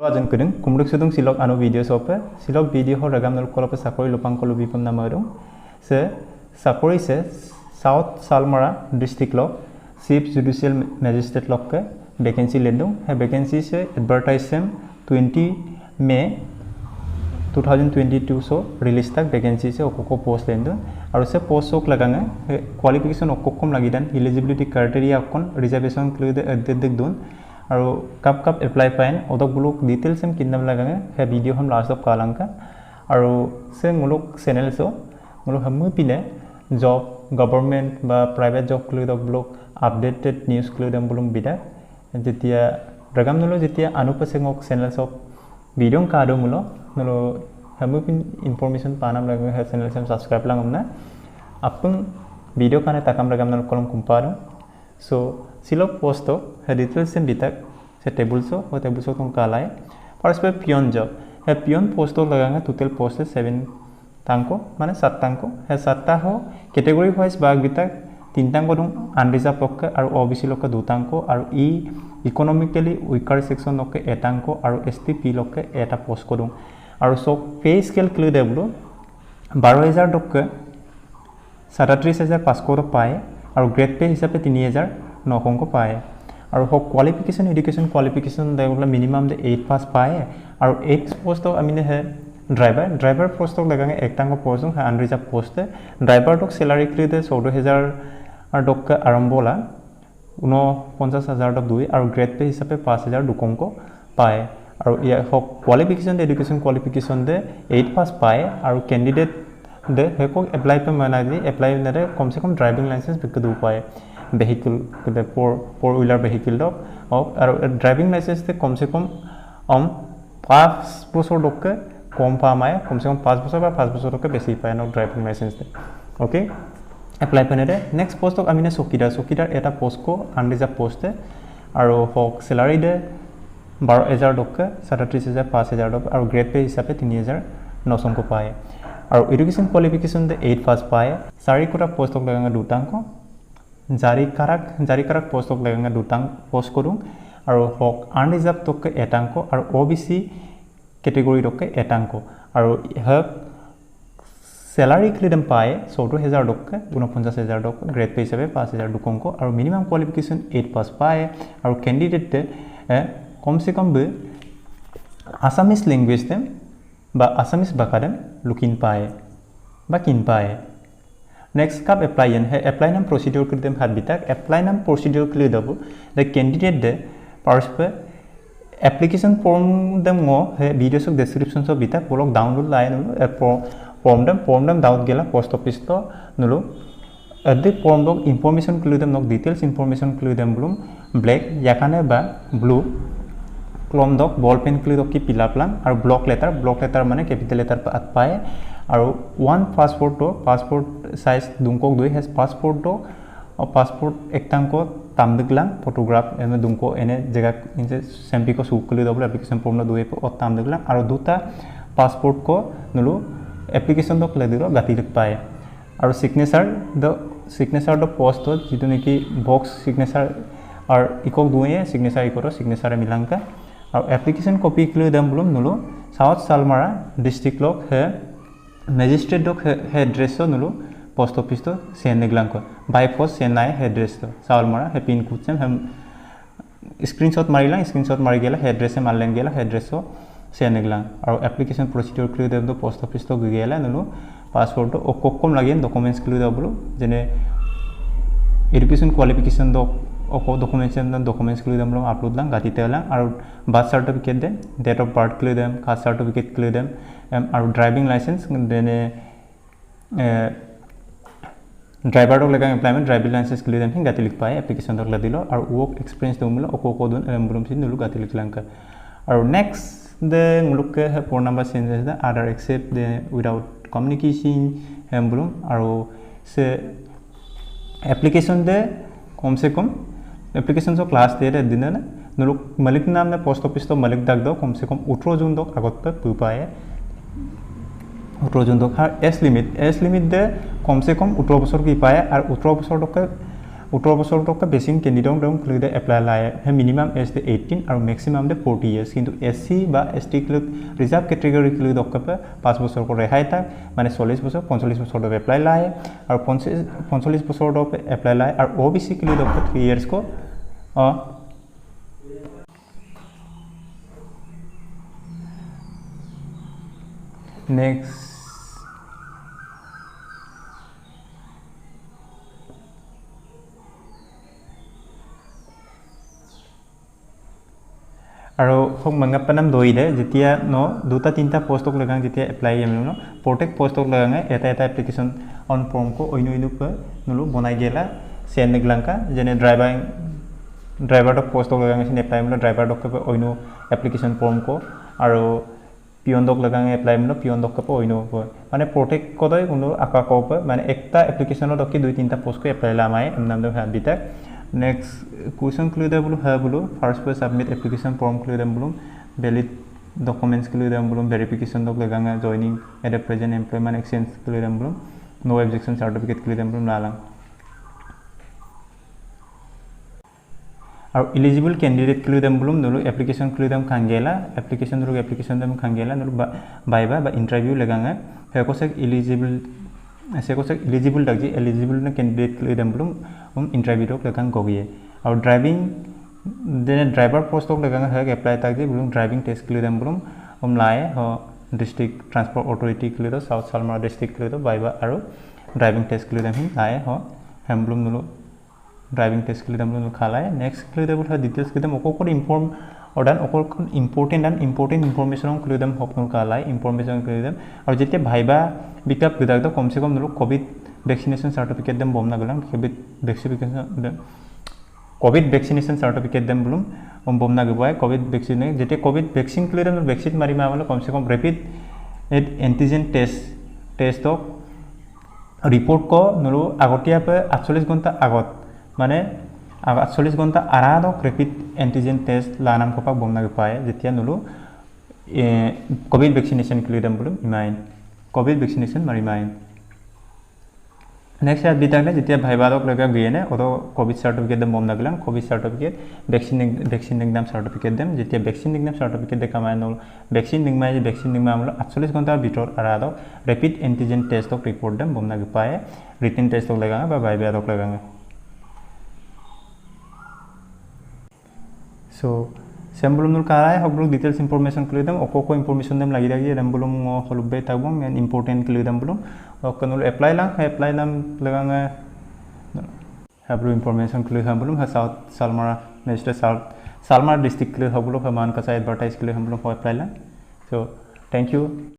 Ajan kudung kumruk sudung silok anu video sope silok video ho ragam nol kolope sakori lopang kolo bipam nama dong se sakori se South Salmara district lok chief judicial magistrate lok ke vacancy ledong he vacancy se advertise sem 20 May 2022 so release tak vacancy se okoko post lendo aru se post ok laganga qualification okkom lagidan eligibility criteria okon reservation include adedek don আৰু কাপ কাপ apply পাইন অদক ব্লক details এম কিন্নাম লাগাঙে হে ভিডিও হম লাস্ট অফ কালাংকা আৰু সে মুলক চ্যানেল সো মুলক হামু পিনে জব গভর্নমেন্ট বা প্রাইভেট জব ক্লু দক ব্লক আপডেটেড নিউজ ক্লু দম বুলুম বিদা যেতিয়া রগাম নলো যেতিয়া আনুপসেngok চ্যানেল সব ভিডিও কাদো মুলো নলো হামু পিন ইনফরমেশন পানাম লাগাঙে হে চ্যানেল সেম সাবস্ক্রাইব লাঙম না আপন ভিডিও কানে তাকাম রগাম নল কলম কুম্পারো so silok posto he details sem bitak se table so o table so tong kalai first pe pion job he pion posto laganga total post 7 tangko mane 7 tangko he 7 ta ho category wise bag bitak 3 tangko dong unreserved pokka aru obc lokka 2 tangko aru e economically weaker section lokke 1 tangko aru stp lokke eta post kodong aru so pay scale clear deblo 12000 dokke 37500 paye আৰু grade pay হিচাপে 3900 পায় আৰু হক qualification education qualification Debala minimum দে 8 pass পায় আৰু 8 post আমিনে হে driver post লাগাঙে একটাঙ্গ post হে unreserved post driver টক salary ক্রিতে 14000 আর doc আরম্ভলা 49000 doc 2 আৰু grade pay হিচাপে 5000 দুকংক পায় আৰু ইয়া হক কোৱালিফিকেশন এডুকেশন কোৱালিফিকেশন দে 8 পাস পায় আৰু ক্যান্ডিডেট दे हेको अप्लाई पे मना दी अप्लाई नरे कम से कम ड्राइविंग लाइसेंस बिक दो पाए व्हीकल के फोर व्हीलर व्हीकल दो और ड्राइविंग लाइसेंस ते कम से कम 5 বছর ডকে কম পামায় কম से कम 5 বছর বা 5 বছর ডকে বেশি পায় ন ड्राइविंग लाइसेंस ते ओके अप्लाई पे नरे नेक्स्ट पोस्ट आमिने चौकीदार एटा पोस्ट को अनरिजर्व पोस्ट है और हक सैलरी दे 12000 डके 37000 5000 डक और ग्रेड पे हिसाबे 3900 को पाए और एडुकेशन क्वालिफिकेशन दे 8 पास पाए सारी कोटा पोस्ट लगांगा दुतांको जारी कारक पोस्ट लगांगा दुतांग पोस्ट करूं और हक अनरिजर्व तक एटांको और ओबीसी कैटेगरी तक एटांको और हक सैलरी क्लिडम पाए 14000 डक 49000 डक ग्रेड पे हिसाबे 5000 दुकंको और मिनिमम क्वालिफिकेशन 8 पास पाए और कैंडिडेट कम से कम आसामीज लैंग्वेज दे বা আসামিস বাকাদেম লুকিন পায় বা কিন পায় নেক্সট কাপ এপ্লাইন হে এপ্লাই নাম প্রসিডিউর করে দেম হাত বিতাক এপ্লাই নাম প্রসিডিউর করে দেব দ্য ক্যান্ডিডেট দে পারসপে অ্যাপ্লিকেশন ফর্ম দেম ও হে ভিডিওস অফ ডেসক্রিপশনস অফ বিতাক বলক ডাউনলোড লাইন ফর্ম দেম ডাউট গেলা পোস্ট অফিস তো নুলো এদি ফর্ম দক ইনফরমেশন ক্লু দেম নক ডিটেইলস ইনফরমেশন ক্লু দেম ব্লুম ব্ল্যাক ইয়াখানে বা ব্লু क्लम दक बल पेन क्लू दक की पिला प्लान और ब्लॉक लेटर माने कैपिटल लेटर पाए और वन पासपोर्ट साइज दुंको दुई हेज पासपोर्ट दो और पासपोर्ट एकटांको तामदगलां फोटोग्राफ एने दुंको एने जगह इनसे सैम्पी को सूक क्लू दबल एप्लीकेशन फॉर्म न दुई और तामदगलां और दूटा पासपोर्ट को नुलो एप्लीकेशन दक ले दिरो गाती लग पाए और सिग्नेचर द पोस्ट जितु नेकी बॉक्स सिग्नेचर और इकोक दुए सिग्नेचर मिलांका और एप्लीकेशन कॉपी क्लू दम बुलम नुलो साउथ सालमारा डिस्ट्रिक्ट लोक है मैजिस्ट्रेट लोक है एड्रेस तो नुलो पोस्ट ऑफिस तो सेनेगलांको बाय पोस्ट चेन्नई है एड्रेस तो सालमारा है पिन कोड से हम स्क्रीनशॉट मारी गेला है एड्रेस से मारलें गेला है एड्रेस तो सेनेगलां और एप्लीकेशन प्रोसीड्यूर क्लू दम तो पोस्ट ऑफिस तो गेला नुलो पासपोर्ट तो ओकोकम लागिन डॉक्यूमेंट्स क्लू दम बुलो जेने एजुकेशन क्वालिफिकेशन दो ओको डॉक्यूमेंट्स क्लू दम अपलोड लां गाती तेला और बर्थ सर्टिफिकेट दे डेट ऑफ बर्थ क्लू दम कास्ट सर्टिफिकेट क्लू दम और ड्राइविंग लाइसेंस देने ड्राइवर दक लगा एप्लायमेंट ड्राइविंग लाइसेंस क्लू दम गाती लिख पाए एप्लीकेशन दक लदिलो और वर्क एक्सपीरियंस दमलो ओको दोन एम्बुलम से नुलु गाती लिख लांका और नेक्स्ट दे मुलुक के phone number change the other except दे विदाउट कम्युनिकेशन एम्बुलम और से एप्लीकेशन दे कम से कम एप्लीकेशन जो क्लास दे दिन ना नुलुक मलिक नाम ने पोस्ट ऑफिस तो मलिक दाग दो कम से कम 18 जून तक आगत पे पू पाए 18 जून तक एज लिमिट दे कम से कम 18 बছर की पाए और 18 बছर तक 18 বছৰ টকা বেছিং কেণ্ডিডেট দম ক্লিক এপ্লাই লাই হে মিনিমাম এজ দে 18 আৰু ম্যাক্সিমাম দে 40 ইয়াৰ্স কিন্তু এসসি বা এসটি ক্লিক ৰিজাৰ্ভ ক্যাটেগৰি ক্লিক দকপে 5 বছৰ ক ৰেহাই থাক মানে 40 বছৰ 45 বছৰ দব এপ্লাই লাই আৰু 45 বছৰ দব এপ্লাই লাই আৰু ওবিসি ক্লিক দক 3 ইয়াৰ্স को नेक्स्ट আৰু হক মংগাপনাম দইদে যেতিয়া ন দুটা তিনটা পোষ্টক লগাং যেতিয়া এপ্লাই এমনো ন প্ৰত্যেক পোষ্টক লগাং এটা এটা এপ্লিকেশন অন ফর্ম को ओइनु पे नलु बनाइ गेला सेन निगलांका जेने ड्राइवर डक पोस्ट लगां सिन एप्लाई मलो ड्राइवर डक पे ओइनु एप्लिकेशन फॉर्म को আৰু পিয়ন ডক লগাং এপ্লাই মলো পিয়ন ডক पे ओइनु माने प्रत्येक कदय उनु आका को पे माने एकटा एप्लिकेशन डक दुई तीनटा पोस्ट को एप्लाई लामाय नाम दे हाबिता नेक्स्ट क्वेश्चन क्लियर दे बोलो है बोलो फर्स्ट पे सबमिट एप्लिकेशन फॉर्म क्लियर दे बोलो वैलिड डॉक्यूमेंट्स क्लियर दे बोलो वेरिफिकेशन डक लगांगा joining at the present employment exchange clear दे बोलो नो ऑब्जेक्शन सर्टिफिकेट क्लियर दे बोलो नालां और एलिजिबल कैंडिडेट क्लियर दे बोलो नो एप्लिकेशन क्लियर दे खांगेला एप्लिकेशन दे खांगेला नो बायबा बा इंटरव्यू लगांगा है को से एलिजिबल ऐसे को से एलिजिबल दग जी एलिजिबल ने कैंडिडेट क्लियर दे बोलो हम इंटरव्यू डक लगां गोगिए और ड्राइविंग देने ड्राइवर पोस्ट डक लगां है अप्लाई तक जी बोलो ड्राइविंग टेस्ट क्लियर दे बोलो हम लाए हो डिस्ट्रिक्ट ट्रांसपोर्ट अथॉरिटी क्लियर दो साउथ सालमारा डिस्ट्रिक्ट क्लियर दो बायबा और ड्राइविंग टेस्ट क्लियर दे हम लाए हो हम बोलो नो ड्राइविंग टेस्ट क्लियर दे बोलो खालाए नेक्स्ट क्लियर दे बोलो डिटेल्स क्लियर दे ओको इनफॉर्म और दान ओको इम्पोर्टेंट इनफॉरमेशन क्लियर दे हपन खालाए इनफॉरमेशन क्लियर दे और जेते भाइबा बिकाप गदाक दो कम से कम नो कोविड वैक्सीनेशन सर्टिफिकेट दम बमना गलां कोविड वैक्सीनेशन सर्टिफिकेट दम बोलुम हम बमना गबाय कोविड वैक्सीन जेते कोविड वैक्सीन क्लियर दम वैक्सीन मारि मावलो कम से कम रैपिड एंटीजन टेस्ट रिपोर्ट को नो आगतिया पे 48 घंटा आगत माने 48 घंटा आराद रैपिड एंटीजन टेस्ट लानाम को पाक बमना गपाय जेतिया नो कोविड वैक्सीनेशन क्लियर दम बोलुम इमाइन कोविड वैक्सीनेशन मारि माइन नेक्स्ट याद बितांगले जेतिया भाइबादक लगा गयेने ओदो कोविड सर्टिफिकेट दम बमना गलां covid certificate vaccine exam certificate दम जेतिया वैक्सीन एग्जाम सर्टिफिकेट देखामाय न वैक्सीन निगमाय 48 घंटा भीतर आराद रैपिड एंटीजन टेस्ट रिपोर्ट दम बमना गपाय रिटन टेस्ट लगा बा भाइबादक लगा सो सेम्बुलम काराय हबलो डिटेल्स इनफॉरमेशन क्लियर दम ओको इनफॉरमेशन दम लागि लागि रेम्बुलम हलुबे ताबम एंड इंपोर्टेंट क्लियर दम बुलम ओकनल अप्लाई नाम लगांगा हबलो इनफॉरमेशन क्लियर हमबुलम south Salmara next south Salmara district clear हबलो मान का एडवर्टाइज क्लियर हमबुलम अप्लाई ला सो थैंक यू